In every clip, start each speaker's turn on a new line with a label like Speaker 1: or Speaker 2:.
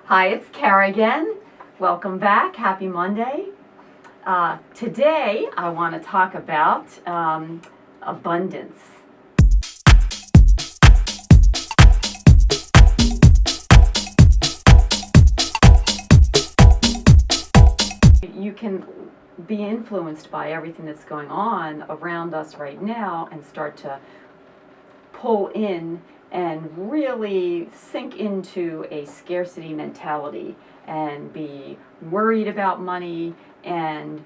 Speaker 1: Hi, it's Kara again. Welcome back. Happy Monday. Today I want to talk about abundance. You can be influenced by everything that's going on around us right now and start to pull in and really sink into a scarcity mentality and be worried about money and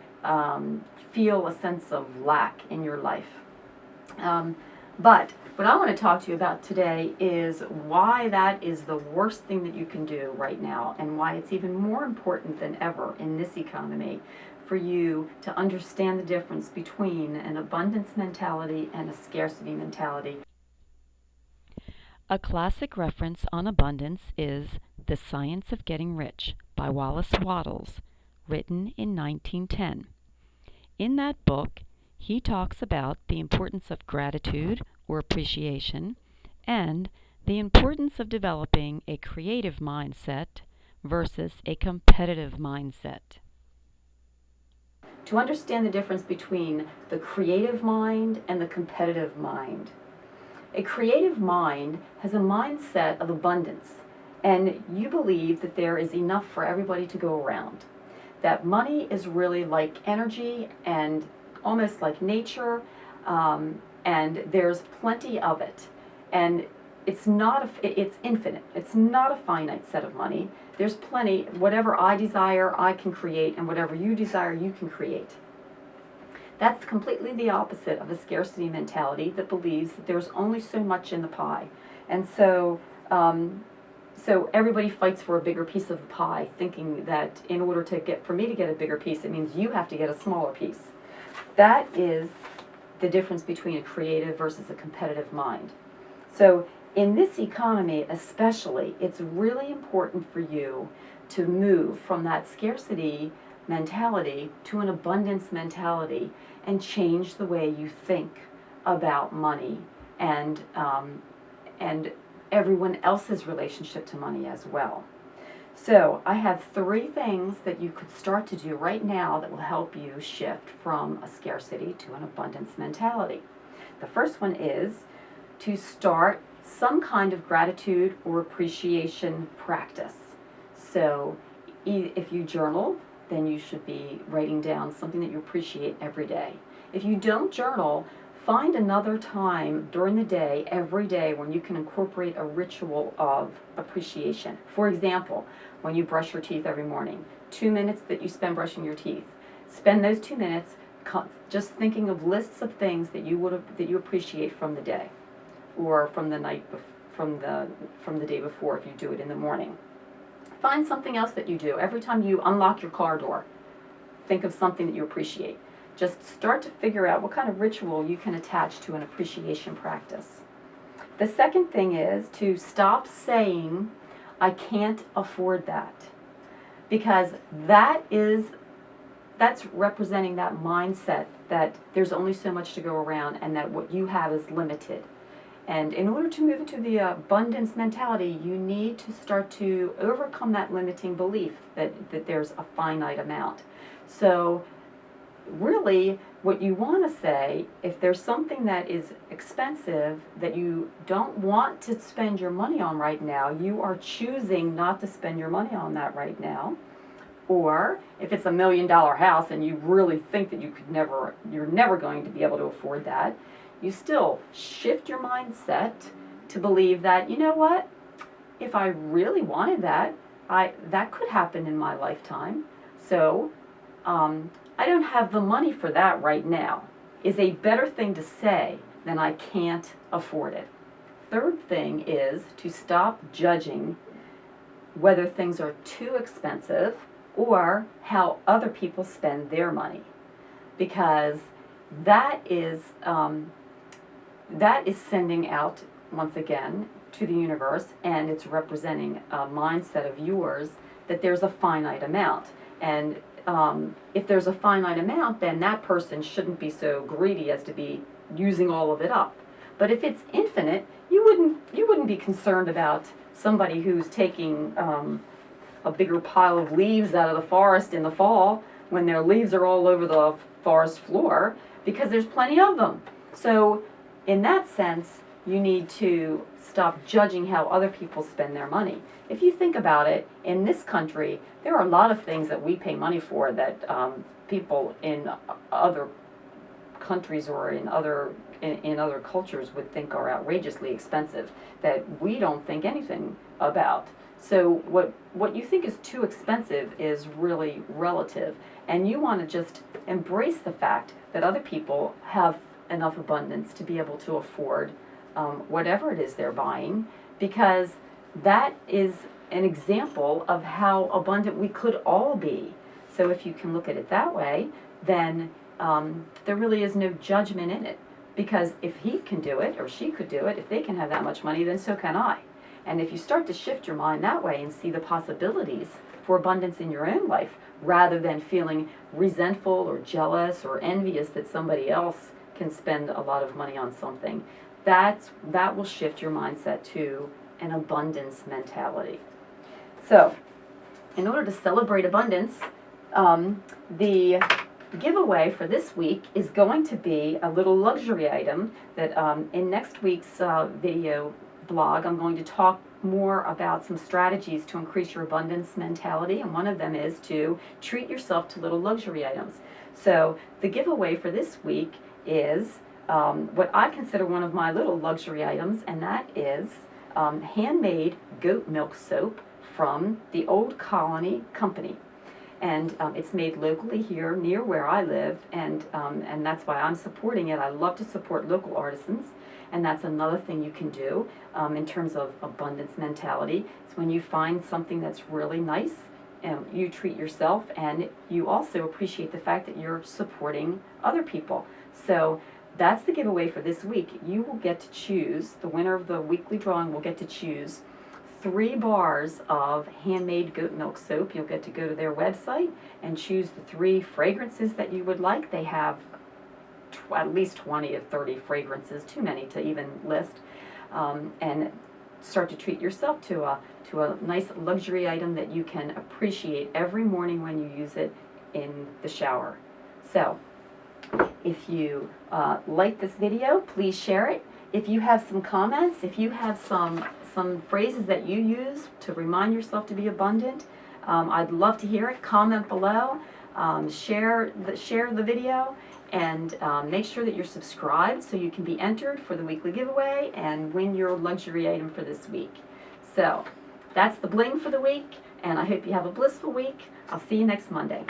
Speaker 1: feel a sense of lack in your life. But what I want to talk to you about today is why that is the worst thing that you can do right now, and why it's even more important than ever in this economy for you to understand the difference between an abundance mentality and a scarcity mentality.
Speaker 2: A classic reference on abundance is The Science of Getting Rich by Wallace Wattles, written in 1910. In that book, he talks about the importance of gratitude or appreciation and the importance of developing a creative mindset versus a competitive mindset.
Speaker 1: To understand the difference between the creative mind and the competitive mind. A creative mind has a mindset of abundance, and you believe that there is enough for everybody to go around. That money is really like energy and almost like nature, and there's plenty of it. And it's infinite. It's not a finite set of money. There's plenty. Whatever I desire, I can create, and whatever you desire, you can create. That's completely the opposite of a scarcity mentality that believes that there's only so much in the pie. And so everybody fights for a bigger piece of the pie, thinking that in order for me to get a bigger piece, it means you have to get a smaller piece. That is the difference between a creative versus a competitive mind. So in this economy especially, it's really important for you to move from that scarcity mentality to an abundance mentality and change the way you think about money and everyone else's relationship to money as well. So I have 3 things that you could start to do right now that will help you shift from a scarcity to an abundance mentality. The first one is to start some kind of gratitude or appreciation practice. So if you journal, then you should be writing down something that you appreciate every day. If you don't journal, find another time during the day, every day, when you can incorporate a ritual of appreciation. For example, when you brush your teeth every morning, 2 minutes that you spend brushing your teeth, spend those 2 minutes just thinking of lists of things that you appreciate from the day, or from the night, from the day before if you do it in the morning. Find something else that you do. Every time you unlock your car door, think of something that you appreciate. Just start to figure out what kind of ritual you can attach to an appreciation practice. The second thing is to stop saying, I can't afford that. Because that's representing that mindset that there's only so much to go around and that what you have is limited. And in order to move into the abundance mentality, you need to start to overcome that limiting belief that there's a finite amount. So really, what you want to say, if there's something that is expensive that you don't want to spend your money on right now, you are choosing not to spend your money on that right now. Or if it's $1 million house and you really think that you're never going to be able to afford that, you still shift your mindset to believe that, you know what, if I really wanted that, that could happen in my lifetime. So I don't have the money for that right now, is a better thing to say than I can't afford it. Third thing is to stop judging whether things are too expensive or how other people spend their money, because that is sending out, once again, to the universe, and it's representing a mindset of yours that there's a finite amount. And if there's a finite amount, then that person shouldn't be so greedy as to be using all of it up. But if it's infinite, you wouldn't be concerned about somebody who's taking a bigger pile of leaves out of the forest in the fall when their leaves are all over the forest floor, because there's plenty of them. So in that sense, you need to stop judging how other people spend their money. If you think about it, in this country, there are a lot of things that we pay money for that people in other countries or in other cultures would think are outrageously expensive, that we don't think anything about. So what you think is too expensive is really relative, and you want to just embrace the fact that other people have enough abundance to be able to afford whatever it is they're buying, because that is an example of how abundant we could all be. So if you can look at it that way, then there really is no judgment in it, because if he can do it or she could do it, if they can have that much money, then so can I. And if you start to shift your mind that way and see the possibilities for abundance in your own life, rather than feeling resentful or jealous or envious that somebody else can spend a lot of money on something, that will shift your mindset to an abundance mentality. So, in order to celebrate abundance, the giveaway for this week is going to be a little luxury item that in next week's video blog, I'm going to talk more about some strategies to increase your abundance mentality, and one of them is to treat yourself to little luxury items. So the giveaway for this week is what I consider one of my little luxury items, and that is handmade goat milk soap from the Old Colony Company. And it's made locally here near where I live, and that's why I'm supporting it. I love to support local artisans, and that's another thing you can do in terms of abundance mentality. It's when you find something that's really nice, you treat yourself, and you also appreciate the fact that you're supporting other people. So that's the giveaway for this week. You will get to choose, the winner of the weekly drawing will get to choose 3 bars of handmade goat milk soap. You'll get to go to their website and choose the 3 fragrances that you would like. They have at least 20 or 30 fragrances, too many to even list, and start to treat yourself to a nice luxury item that you can appreciate every morning when you use it in the shower. So if you like this video, please share it. If you have some comments, if you have some phrases that you use to remind yourself to be abundant, I'd love to hear it. Comment below, share the video, and make sure that you're subscribed so you can be entered for the weekly giveaway and win your luxury item for this week. So that's the bling for the week, and I hope you have a blissful week. I'll see you next Monday.